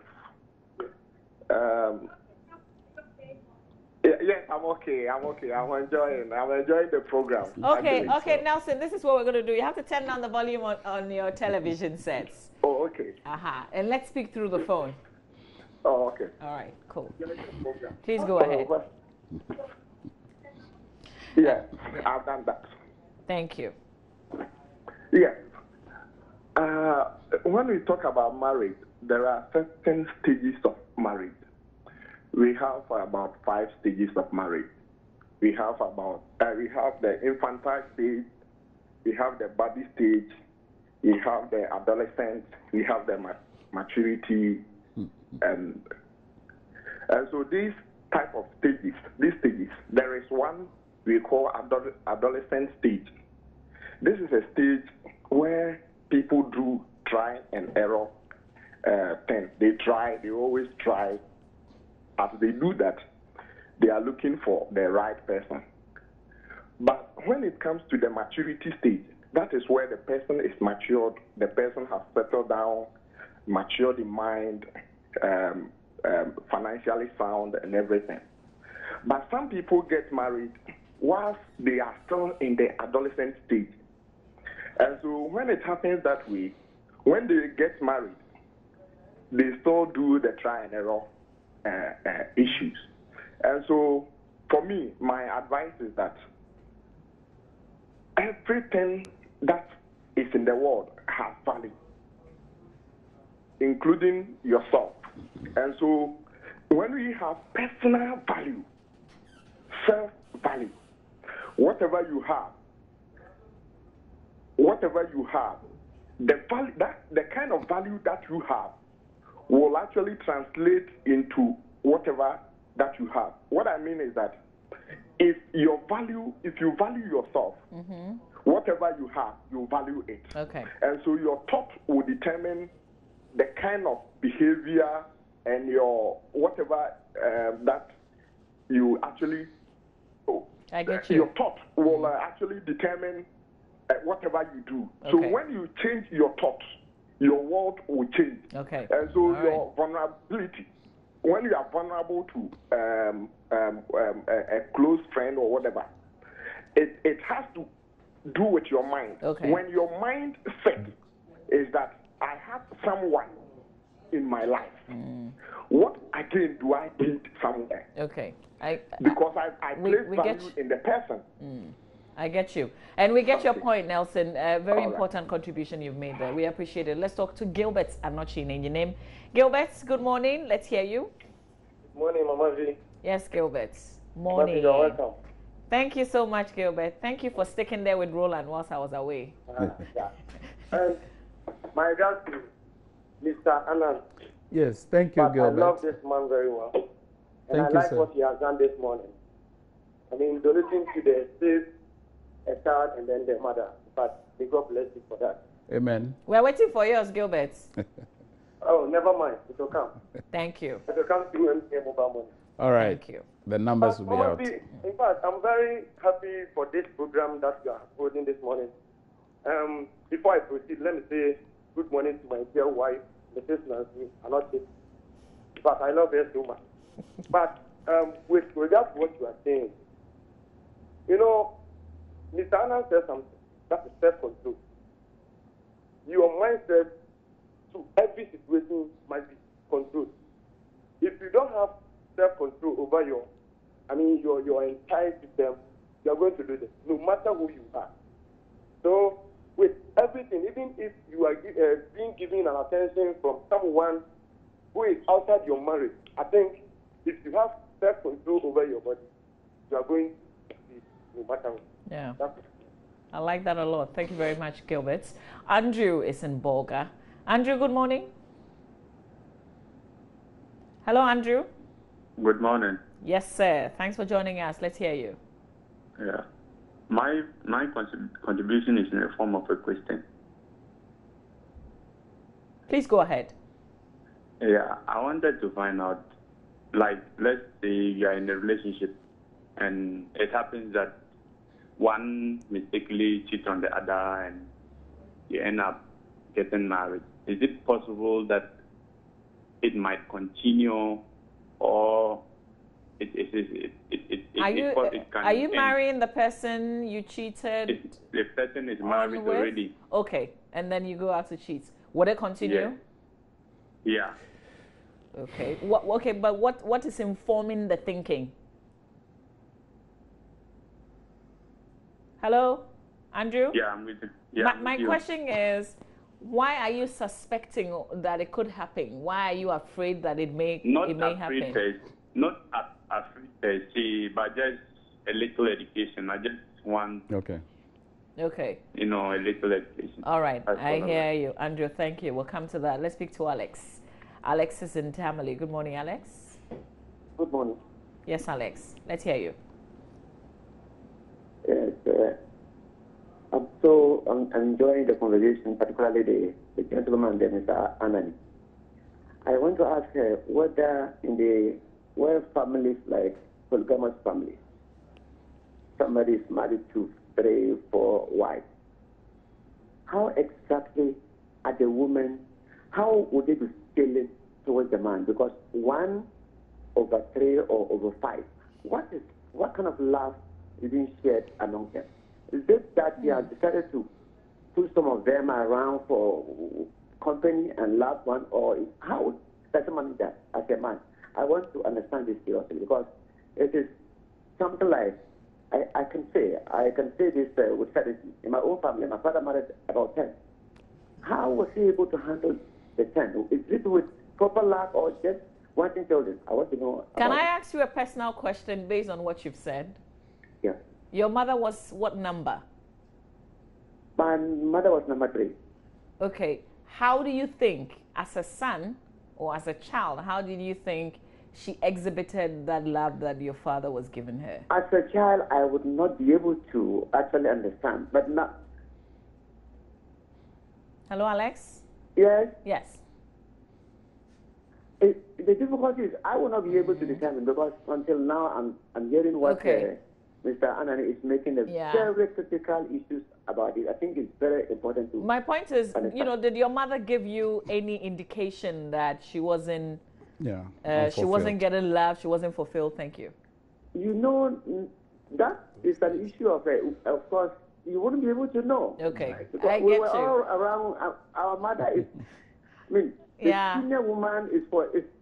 yes, I'm okay. I'm enjoying the program. Okay, Nelson, this is what we're going to do. You have to turn down the volume on your television sets. Oh, okay. And let's speak through the phone. Oh, okay. All right, cool. Please go ahead. Yes, I've done that. Thank you. Yes. When we talk about marriage, there are certain stages of marriage. We have about 5 stages of marriage. We have the infantile stage, we have the baby stage, we have the adolescent, we have the maturity, and so these type of stages, there is one we call adolescent stage. This is a stage where people do try and error things. They always try. As they do that, they are looking for the right person. But when it comes to the maturity stage, that is where the person is matured, the person has settled down, matured in mind, financially sound and everything. But some people get married whilst they are still in the adolescent stage. And so when it happens that way, when they get married, they still do the try and error issues. And so for me, my advice is that everything that is in the world has value, including yourself. And so when we have personal value, self-value, whatever you have, the value the kind of value that you have will actually translate into whatever that you have. What I mean is that if you value yourself, whatever you have, you value it. Okay. And so your thought will determine the kind of behavior and your whatever that you actually. I get you. Your thought will actually determine whatever you do. Okay. So when you change your thoughts, your world will change. Okay. And so All your vulnerability, when you are vulnerable to a close friend or whatever, it has to do with your mind. Okay. When your mind set is that I have someone in my life, what again do I need somewhere? Okay. Because I place value in the person. I get you. And we get your point, Nelson. Very All important contribution you've made there. We appreciate it. Let's talk to Gilbert. I'm not changing your name. Gilbert, good morning. Let's hear you. Good morning, Mama V. Yes, Gilbert. Morning. You're welcome. Thank you so much, Gilbert. Thank you for sticking there with Roland whilst I was away. Yeah. And my regards to Mr. Anand. Yes, thank you, But Gilbert. I love this man very well. And Thank I you, like sir. what he has done this morning. I mean, donating to the save a child and then the mother. But may God bless you for that. Amen. We're waiting for yours, Gilbert. Oh, never mind. It will come. Thank you. It will come through MTN mobile money. All right. Thank you. The numbers But will be Mama out. V, in fact, I'm very happy for this program that you are holding this morning. Before I proceed, let me say good morning to my dear wife, Mrs. Nancy. I'm not sick, but I love her so much. But with regard to what you are saying, you know, Mr. Anna said something that is self-control. Your mindset to every situation must be controlled. If you don't have self-control over your entire system, you are going to do this, no matter who you are. So, with everything, even if you are being given an attention from someone who is outside your marriage, I think if you have self-control over your body, you are going to be no matter what. Yeah. That's it. I like that a lot. Thank you very much, Gilbert. Andrew is in Bolga. Andrew, good morning. Hello, Andrew. Good morning. Yes, sir. Thanks for joining us. Let's hear you. Yeah. My contribution is in the form of a question. Please go ahead. Yeah, I wanted to find out, like, let's say you are in a relationship and it happens that one mistakenly cheats on the other and you end up getting married. Is it possible that it might continue, or are you marrying the person you cheated? The person is married with? already. Okay, and then you go out to cheat. Would it continue? Yeah. Okay. But what is informing the thinking? Hello, Andrew? Yeah, I'm with you. Yeah, my question is, why are you suspecting that it could happen? Why are you afraid that it may happen? Not afraid per se, but just a little education. I just want Okay. a little education. All right, I hear you, Andrew. Thank you. We'll come to that. Let's speak to Alex. Alex is in Tamale. Good morning, Alex. Good morning. Yes, Alex. Let's hear you. Yes, I'm enjoying the conversation, particularly the gentleman, Mr. Anani. I want to ask her whether where families like polygamous families, somebody is married to 3, 4 wives, how exactly are the women, how would they be scaling towards the man? Because 1/3 or over 5, what kind of love is being shared among them? Is it that he has decided to put some of them around for company and loved one, or how does a man that as a man? I want to understand this seriously, because it is something like I can say this with certainty. In my own family, my father married about 10. How was he able to handle the 10? Is it with proper love or just wanting children? I want to know. Can I ask you a personal question based on what you've said? Yeah. Your mother was what number? My mother was number 3. Okay. How do you think, as a son or as a child, how did you think she exhibited that love that your father was giving her? As a child, I would not be able to actually understand. But now, Hello, Alex? yes, Yes. the difficulty is I will not be able to determine, because until now I'm hearing what Okay. Mr. Anani is making a Yeah. very critical issues about it. I think it's very important to. My point is, understand. did your mother give you any indication that she wasn't Unfulfilled. getting love, she wasn't fulfilled? Thank you. You know, that is an issue of course, you wouldn't be able to know. Okay, Right? Because I we get were you. all around. Our mother is, I mean, Yeah. the senior woman is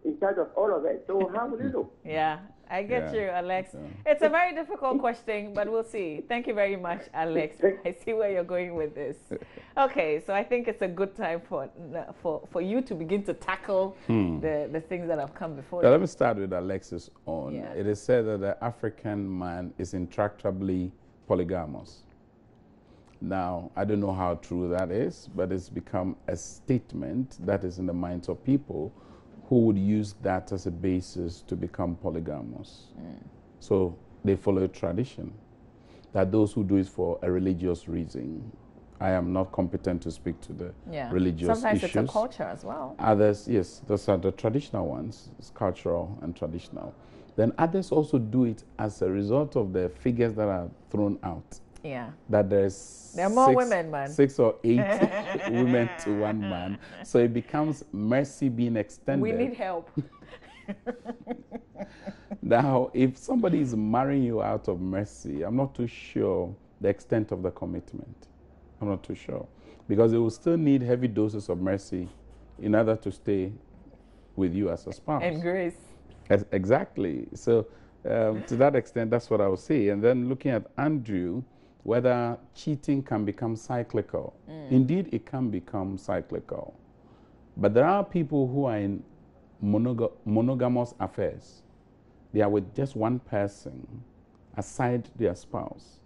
in charge of all of it. So how will you know? Yeah, I get Yeah. you, Alex. Yeah. It's a very difficult question, but we'll see. Thank you very much, Alex. I see where you're going with this. Okay, so I think it's a good time for you to begin to tackle the things that have come before Now, you. let me start with Alexis on. Yeah. It is said that the African man is intractably polygamous. Now, I don't know how true that is, but it's become a statement that is in the minds of people who would use that as a basis to become polygamous. So they follow a tradition that those who do it for a religious reason. I am not competent to speak to the religious Sometimes issues. it's a culture as well. Others, yes, those are the traditional ones. It's cultural and traditional. Then others also do it as a result of the figures that are thrown out. Yeah. That there are more women, man. 6 or 8 women to one man. So it becomes mercy being extended. We need help. Now, if somebody is marrying you out of mercy, I'm not too sure the extent of the commitment. I'm not too sure. Because they will still need heavy doses of mercy in order to stay with you as a spouse. And grace. Exactly. So to that extent, that's what I would say. And then looking at Andrew, whether cheating can become cyclical. Indeed, it can become cyclical. But there are people who are in monogamous affairs. They are with just one person aside their spouse.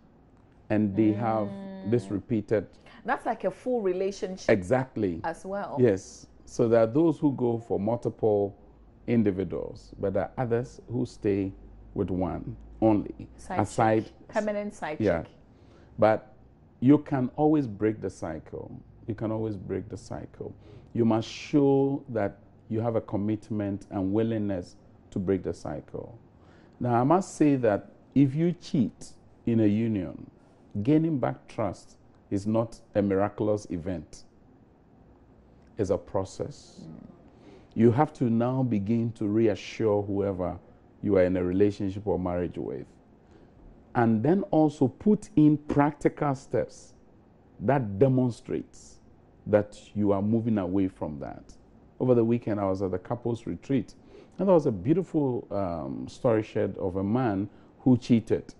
And they have this repeated. That's like a full relationship. Exactly. As well. Yes. So there are those who go for multiple individuals, but there are others who stay with one only. Side chick. Permanent side Yeah. chick. But you can always break the cycle. You can always break the cycle. You must show that you have a commitment and willingness to break the cycle. Now, I must say that if you cheat in a union, gaining back trust is not a miraculous event. It's a process. You have to now begin to reassure whoever you are in a relationship or marriage with. And then also put in practical steps that demonstrates that you are moving away from that. Over the weekend, I was at the couples retreat, and there was a beautiful story shared of a man who cheated.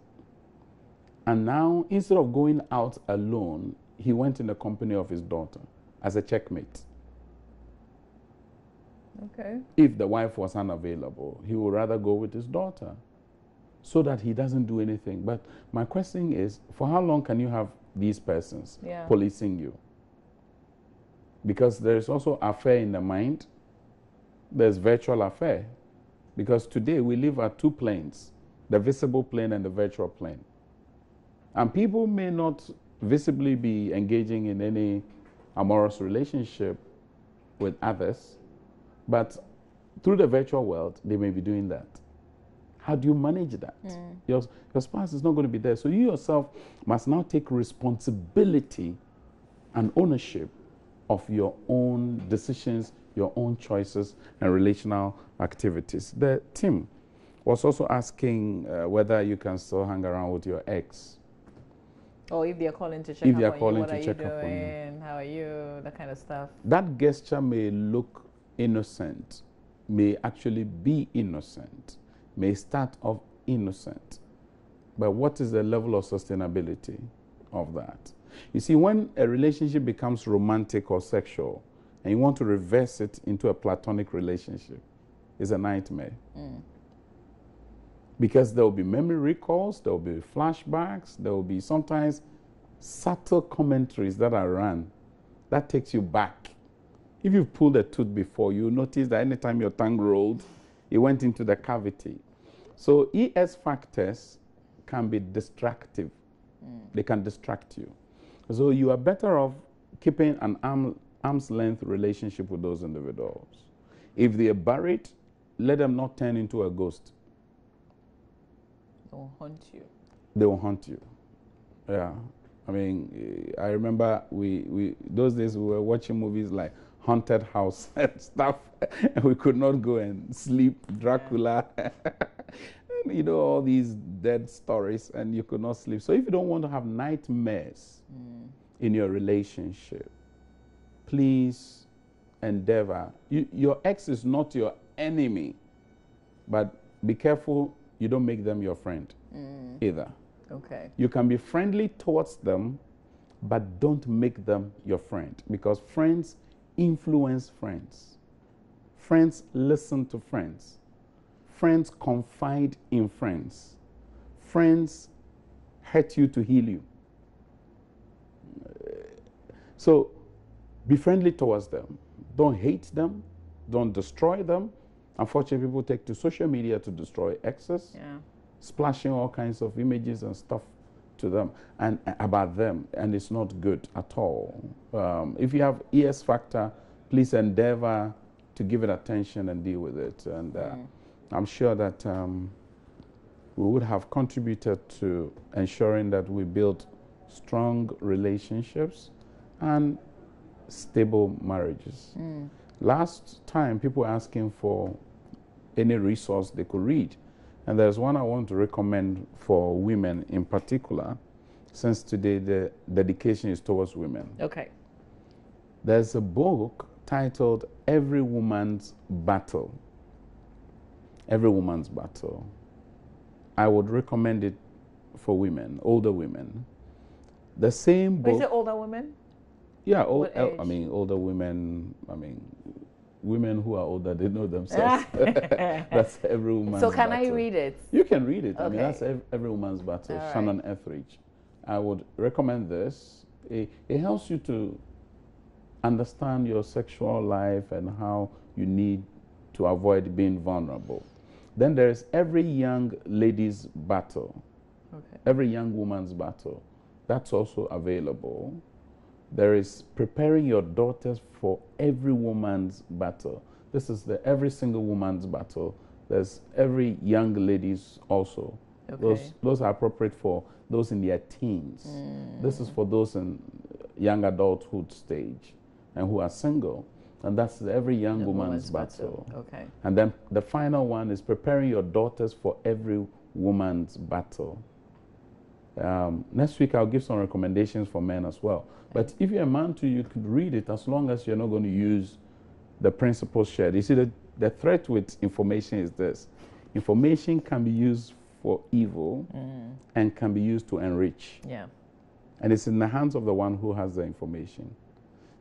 And now, instead of going out alone, he went in the company of his daughter as a checkmate. Okay. If the wife was unavailable, he would rather go with his daughter so that he doesn't do anything. But my question is, for how long can you have these persons policing you? Because there's also affair in the mind. There's virtual affair. Because today we live at two planes, the visible plane and the virtual plane. And people may not visibly be engaging in any amorous relationship with others, but through the virtual world, they may be doing that. How do you manage that? Your spouse is not going to be there. So you yourself must now take responsibility and ownership of your own decisions, your own choices, and relational activities. The team was also asking whether you can still hang around with your ex. Or if they're calling to check If up they are on calling you, what to are you check up on you. doing? How are you? That kind of stuff. That gesture may look innocent, may actually be innocent, may start off innocent. But what is the level of sustainability of that? You see, when a relationship becomes romantic or sexual, and you want to reverse it into a platonic relationship, it's a nightmare. Because there will be memory recalls, there will be flashbacks, there will be sometimes subtle commentaries that are run that takes you back If you've pulled a tooth before, you notice that anytime your tongue rolled, it went into the cavity. So ES factors can be distractive. They can distract you. So you are better off keeping an arm's length relationship with those individuals. If they are buried, let them not turn into a ghost. They will haunt you. They will haunt you. Yeah. I mean, I remember those days we were watching movies like Haunted House and stuff, and we could not go and sleep. Dracula, and, you know, all these dead stories, and you could not sleep. So if you don't want to have nightmares in your relationship, please endeavor. Your ex is not your enemy, but be careful you don't make them your friend either. Okay. You can be friendly towards them, but don't make them your friend, because friends influence friends. Friends listen to friends. Friends confide in friends. Friends hurt you to heal you. So be friendly towards them. Don't hate them. Don't destroy them. Unfortunately, people take to social media to destroy exes. Yeah. Splashing all kinds of images and stuff to them and about them, and it's not good at all. If you have ES factor, please endeavor to give it attention and deal with it. And I'm sure that we would have contributed to ensuring that we build strong relationships and stable marriages. Last time, people were asking for any resource they could read. And there's one I want to recommend for women in particular, since today the dedication is towards women. Okay. There's a book titled Every Woman's Battle. Every Woman's Battle. I would recommend it for women, older women. The same book. Is it older women? Yeah, I mean, older women, women who are older, they know themselves. That's Every Woman's Battle. So can I read it? You can read it. Okay. I mean, that's Every Woman's Battle, All right. Shannon Etheridge. I would recommend this. It helps you to understand your sexual life and how you need to avoid being vulnerable. Then there's Every Young Lady's Battle. Okay. Every Young Woman's Battle. That's also available. There is Preparing Your Daughters for Every Woman's Battle. This is the Every Single Woman's Battle. There's Every Young Lady's also. Okay. Those are appropriate for those in their teens. This is for those in young adulthood stage and who are single. And that's the Every Young Woman's Battle. Okay. And then the final one is Preparing Your Daughters for Every Woman's Battle. Next week, I'll give some recommendations for men as well. But if you're a man too, you could read it as long as you're not going to use the principles shared. You see, the threat with information is this. Information can be used for evil and can be used to enrich. Yeah. And it's in the hands of the one who has the information.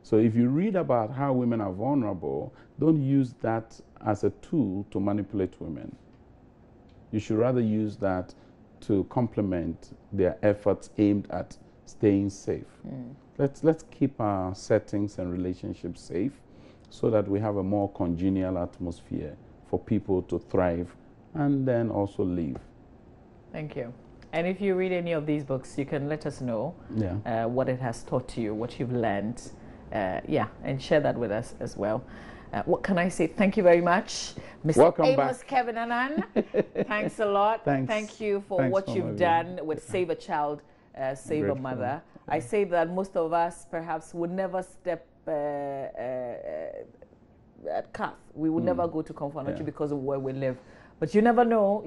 So if you read about how women are vulnerable, don't use that as a tool to manipulate women. You should rather use that to complement their efforts aimed at staying safe. Let's keep our settings and relationships safe so that we have a more congenial atmosphere for people to thrive and then also live. Thank you. And if you read any of these books, you can let us know what it has taught you, what you've learned. And share that with us as well. What can I say? Thank you very much, Mr. Welcome Amos back. Kevin Annan. Thanks a lot. Thanks. Thank you for what you've done with Save a Child, Save a Mother. I say that most of us perhaps would never step at Cath. We would never go to Confirmatory because of where we live. But you never know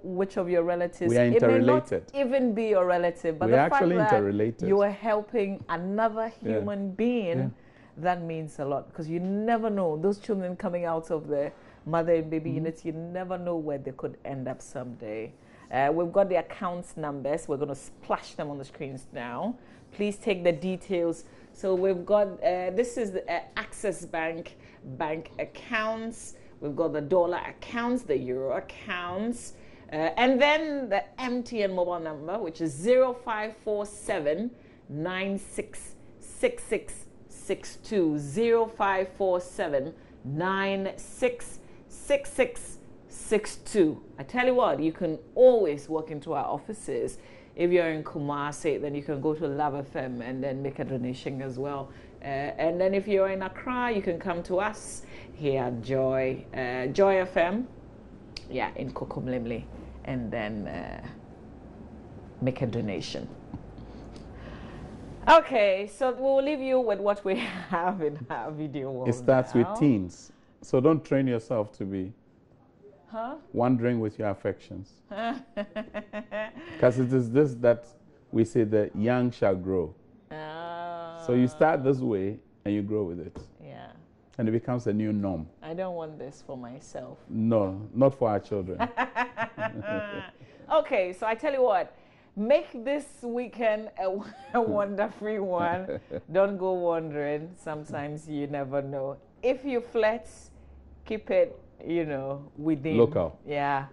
which of your relatives. We are interrelated. It may not even be your relative, but We're the actually fact that interrelated. you are helping another human being, that means a lot, because you never know. Those children coming out of the mother and baby unit, you never know where they could end up someday. We've got the accounts numbers. We're going to splash them on the screens now. Please take the details. So we've got, this is the Access Bank accounts. We've got the dollar accounts, the euro accounts, and then the MTN mobile number, which is 0547 9666 9662 0547 966662. I tell you what, you can always walk into our offices. If you're in Kumasi, then you can go to Love FM and then make a donation as well. And then if you're in Accra, you can come to us here at Joy FM, yeah, in Kokomlemle, and then make a donation. Okay, so we'll leave you with what we have in our video world. It starts now. with teens. So don't train yourself to be wandering with your affections. Because it is this that we say the young shall grow. So you start this way and you grow with it. Yeah. And it becomes a new norm. I don't want this for myself. No, not for our children. Okay, so I tell you what, make this weekend a wonder-free one. Don't go wandering. Sometimes you never know. If you flirt, keep it, within. Local. Yeah.